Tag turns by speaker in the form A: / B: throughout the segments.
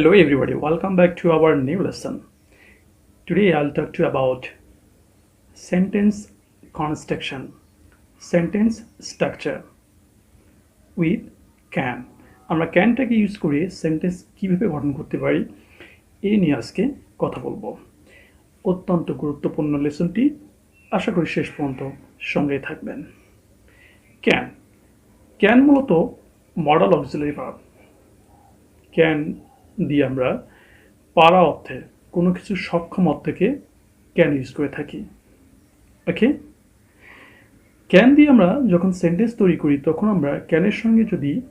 A: Hello everybody, welcome back to our new lesson. Today I'll talk to you about sentence construction, sentence structure with can. আমরা ক্যানটাকে use করে sentence কিভাবে গঠন করতে পারি এই নিয়ে আজকে কথা বলবো। অত্যন্ত গুরুত্বপূর্ণ লেসনটি, আশা করি শেষ পর্যন্ত সঙ্গেই থাকবেন। ক্যান ক্যান মূলত মডেল অক্সিলারি ভার্ব। ক্যান দিয়ে আমরা পারা অর্থে কোনো কিছু সক্ষম অর্থকে ক্যান ইউজ করে থাকি। ওকে, ক্যান দিয়ে আমরা যখন সেন্টেন্স তৈরি করি তখন আমরা ক্যানের সঙ্গে যদি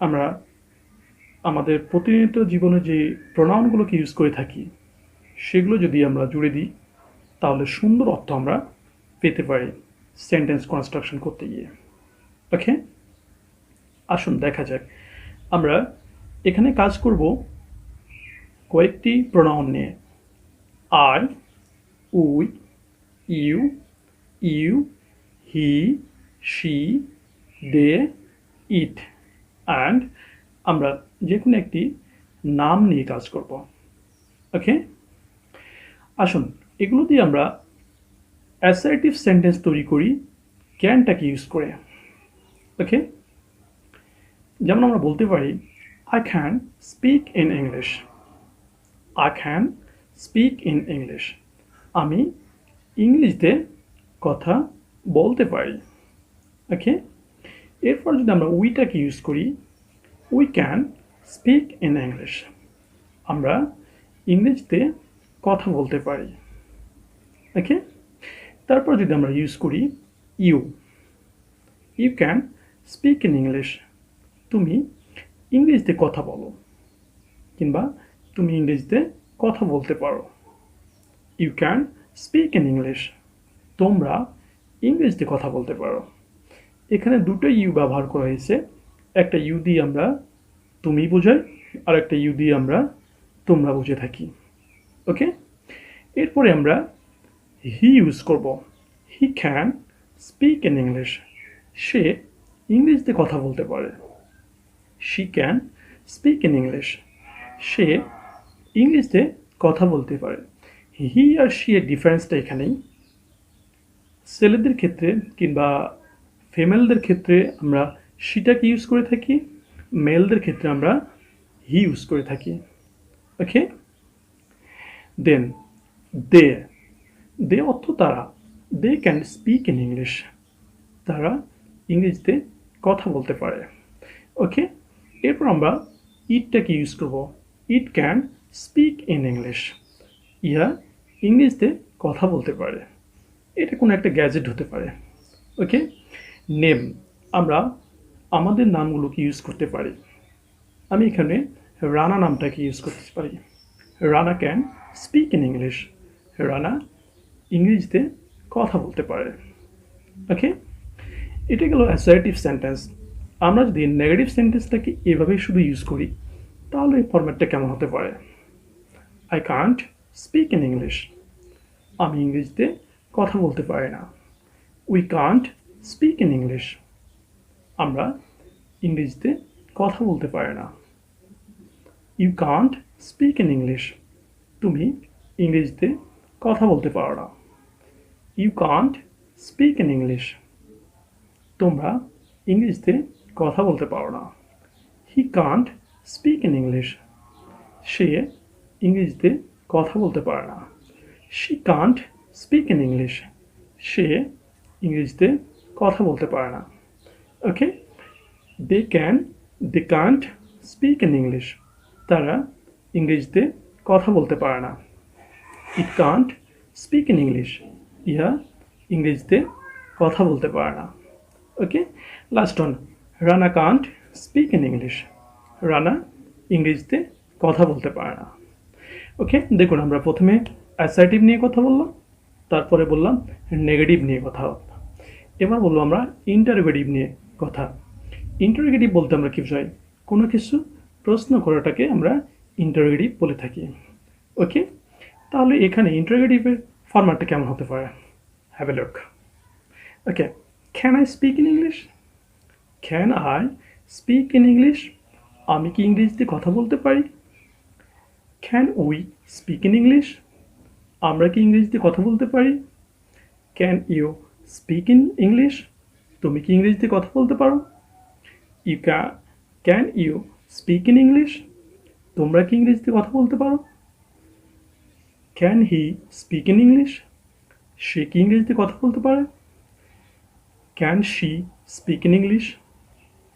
A: আমরা আমাদের প্রতিনিয়ত জীবনে যে প্রোনাউনগুলোকে ইউজ করে থাকি সেগুলো যদি আমরা জুড়ে দিই তাহলে সুন্দর অর্থ আমরা পেতে পারি সেন্টেন্স কনস্ট্রাকশন করতে গিয়ে। ওকে, আসুন দেখা যাক। আমরা এখানে কাজ করব কয়েকটি প্রোনাউন নিয়ে। I, we, you, you, he, she, they, it and আমরা যে কোনো একটি নাম নিয়ে কাজ করব। ওকে, আসুন এগুলো দিয়ে আমরা অ্যাসার্টিভ সেন্টেন্স তৈরি করি ক্যানটাকে ইউজ করে। ওকে, যেমন আমরা বলতে পারি I can speak in English. I can speak in English. আমি ইংলিশে কথা বলতে পারি। ওকে, এরপর যদি আমরা উইটাকে ইউজ করি, we can speak in English. আমরা ইংরেজিতে কথা বলতে পারি। ওকে, তারপর যদি আমরা ইউজ করি you, you can speak in English. তুমি ইংরেজিতে কথা বলো কিংবা তুমি ইংরেজিতে কথা বলতে পারো। You can speak in English. তোমরা ইংরেজিতে কথা বলতে পারো। এখানে দুটো ইউ ব্যবহার করা হয়েছে। একটা ইউ দিয়ে আমরা তুমি বোঝাই আর একটা ইউ দিয়ে আমরা তোমরা বুঝে থাকি। ওকে, এরপরে আমরা হি ইউজ করব। He can speak in English. সে ইংরেজিতে কথা বলতে পারে। She can speak in English. সে ইংলিশে কথা বলতে পারে। হি আর শি এর ডিফারেন্সটা এখানেই। ছেলেদের ক্ষেত্রে কিংবা ফিমেলদের ক্ষেত্রে আমরা শিটাকে ইউজ করে থাকি, মেলদের ক্ষেত্রে আমরা হি ইউজ করে থাকি। ওকে, দেন দে, দে অর্থ তারা। They can speak in English. তারা ইংরেজিতে কথা বলতে পারে। ওকে, এরপর আমরা ইটটাকে ইউজ করব। It can speak in English. ইহা ইংলিশতে কথা বলতে পারে। এটা কোনো একটা গ্যাজেট হতে পারে। ওকে, নেম, আমরা আমাদের নামগুলোকে ইউজ করতে পারি। আমি এখানে রানা নামটাকে ইউজ করতে পারি। Rana can speak in English. Rana ইংরেজিতে কথা বলতে পারে। ওকে, এটা গেল অ্যাসার্টিভ সেন্টেন্স। আমরা যদি নেগেটিভ সেন্টেন্সটাকে এভাবেই শুধু ইউজ করি তাহলে এই ফরম্যাটটা কেমন হতে পারে? I can't speak in English. আমি ইংরেজিতে কথা বলতে পারি না। We can't speak in English. আমরা ইংরেজিতে কথা বলতে পারি না। You can't speak in English. তুমি ইংরেজিতে কথা বলতে পারো না। You can't speak in English. তোমরা ইংরেজিতে কথা বলতে পারো না। He can't speak in English. সে ইংরেজিতে কথা বলতে পারে না। She can't speak in English. সে ইংরেজিতে কথা বলতে পারে না। ওকে, they can't speak in English. তারা ইংরেজিতে কথা বলতে পারে না। It can't speak in English. ইহা ইংরেজিতে কথা বলতে পারে না। Okay, last one, Rana can't speak in English. Rana ইংরেজিতে কথা বলতে পারে না। ওকে, দেখুন আমরা প্রথমে অ্যাসার্টিভ নিয়ে কথা বললাম, তারপরে বললাম নেগেটিভ নিয়ে কথা। এবার বলবো আমরা ইন্টারোগেটিভ নিয়ে কথা। ইন্টারোগেটিভ বলতে আমরা কি বোঝাই? কোনো কিছু প্রশ্ন করাটাকে আমরা ইন্টারোগেটিভ বলে থাকি। ওকে, তাহলে এখানে ইন্টারোগেটিভের ফরম্যাটটা কেমন হতে পারে? Have a look. Okay, can I speak in English? Can I speak in English? আমি কি ইংরেজিতে কথা বলতে পারি? Can we speak in English? আমরা কি ইংরেজিতে কথা বলতে পারি? Can you speak in English? তুমি কি ইংরেজিতে কথা বলতে পারো? You can you speak in English? তোমরা কি ইংরেজিতে কথা বলতে পারো? Can he speak in English? সে কি ইংরেজিতে কথা বলতে পারে? Can she speak in English?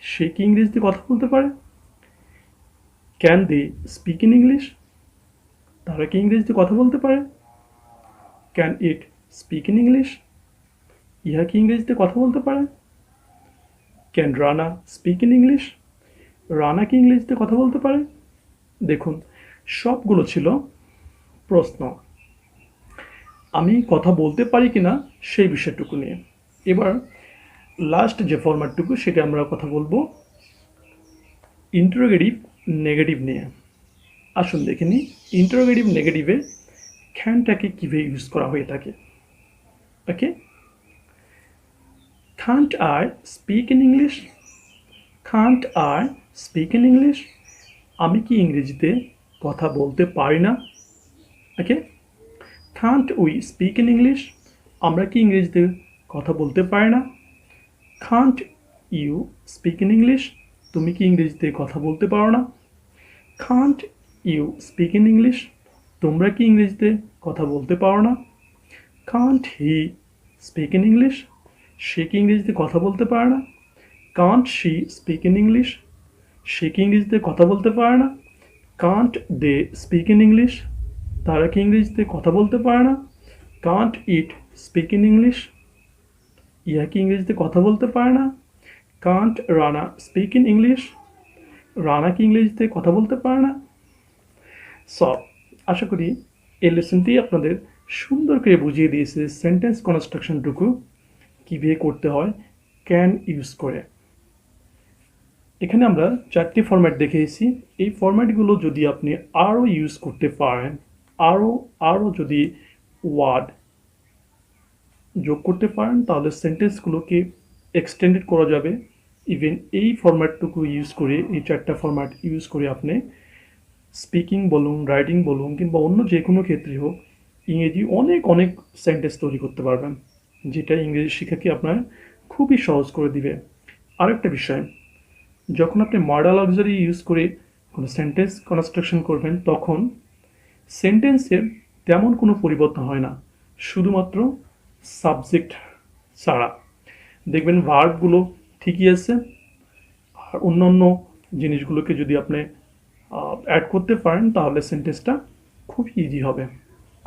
A: সে কি ইংরেজিতে কথা বলতে পারে? Can they speak in English? তারা কি ইংরেজিতে কথা বলতে পারে? Can it speak in English? ইহা কি ইংরেজিতে কথা বলতে পারে? Can Rana speak in English? Rana কি ইংরেজিতে কথা বলতে পারে? দেখুন, সবগুলো ছিল প্রশ্ন। আমি কথা বলতে পারি কিনা সেই বিষয়টুকু নিয়ে। এবার লাস্ট যে ফরম্যাটটুকু সেটা আমরা কথা বলবো ইন্টারোগেটিভ নেগেটিভ নিয়ে। আসুন দেখে নিই ইন্টারোগেটিভ নেগেটিভে ক্যানটাকে কীভাবে ইউজ করা হয়ে থাকে। Okay, can't I speak in English? Can't I speak in English? আমি কি ইংরেজিতে কথা বলতে পারি না? Okay, can't we speak in English? আমরা কি ইংরেজিতে কথা বলতে পারি না? Can't you speak in English? তুমি কি ইংরেজিতে কথা বলতে পারো না? Can't you speak in English? তোমরা কি ইংরেজিতে কথা বলতে পারো না? Can't he speak in English? সে কি ইংরেজিতে কথা বলতে পারে না? Can't she speak in English? সে কি ইংরেজিতে কথা বলতে পারে না? Can't they speak in English? তারা কি ইংরেজিতে কথা বলতে পারে না? Can't it speak in English? ইহা কি ইংরেজিতে কথা বলতে পারে না? Can't Rana speak in English? Rana কি ইংরেজিতে কথা বলতে পারে না? সো আশা করি এই লেসনটি আপনাদের সুন্দর করে বুঝিয়ে দিয়েছে সেন্টেন্স কনস্ট্রাকশনটুকু কীভাবে করতে হয় ক্যান ইউজ করে। এখানে আমরা 4টি ফরম্যাট দেখিয়েছি। এই ফরম্যাটগুলো যদি আপনি আরও ইউজ করতে পারেন, আরও যদি ওয়ার্ড যোগ করতে পারেন তাহলে সেন্টেন্সগুলোকে এক্সটেন্ডেড করা যাবে। ইভেন এই ফরম্যাটটুকু ইউজ করে, এই 4টা ফরম্যাট ইউজ করে আপনি স্পিকিং বলুন, রাইটিং বলুন কিংবা অন্য যে কোনো ক্ষেত্রে হোক ইংরেজি অনেক সেন্টেন্স তৈরি করতে পারবেন, যেটা ইংরেজি শেখাকে আপনার খুবই সহজ করে দিবে। আরেকটা বিষয়, যখন আপনি মডাল অক্সিলারি ইউজ করে কোনো সেন্টেন্স কনস্ট্রাকশন করবেন তখন সেন্টেন্সের তেমন কোনো পরিবর্তন হয় না, শুধুমাত্র সাবজেক্ট ছাড়া। দেখবেন ভার্বগুলো ঠিকই আছে, আর অন্যান্য জিনিসগুলোকে যদি আপনি অ্যাড করতে পারেন তাহলে সেন্টেন্সটা খুব ইজি হবে।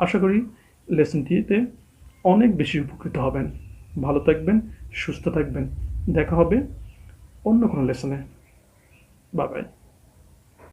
A: আশা করি লেসনটিতে অনেক বেশি উপকৃত হবেন। ভালো থাকবেন, সুস্থ থাকবেন। দেখা হবে অন্য কোনো লেসনে। Bye bye.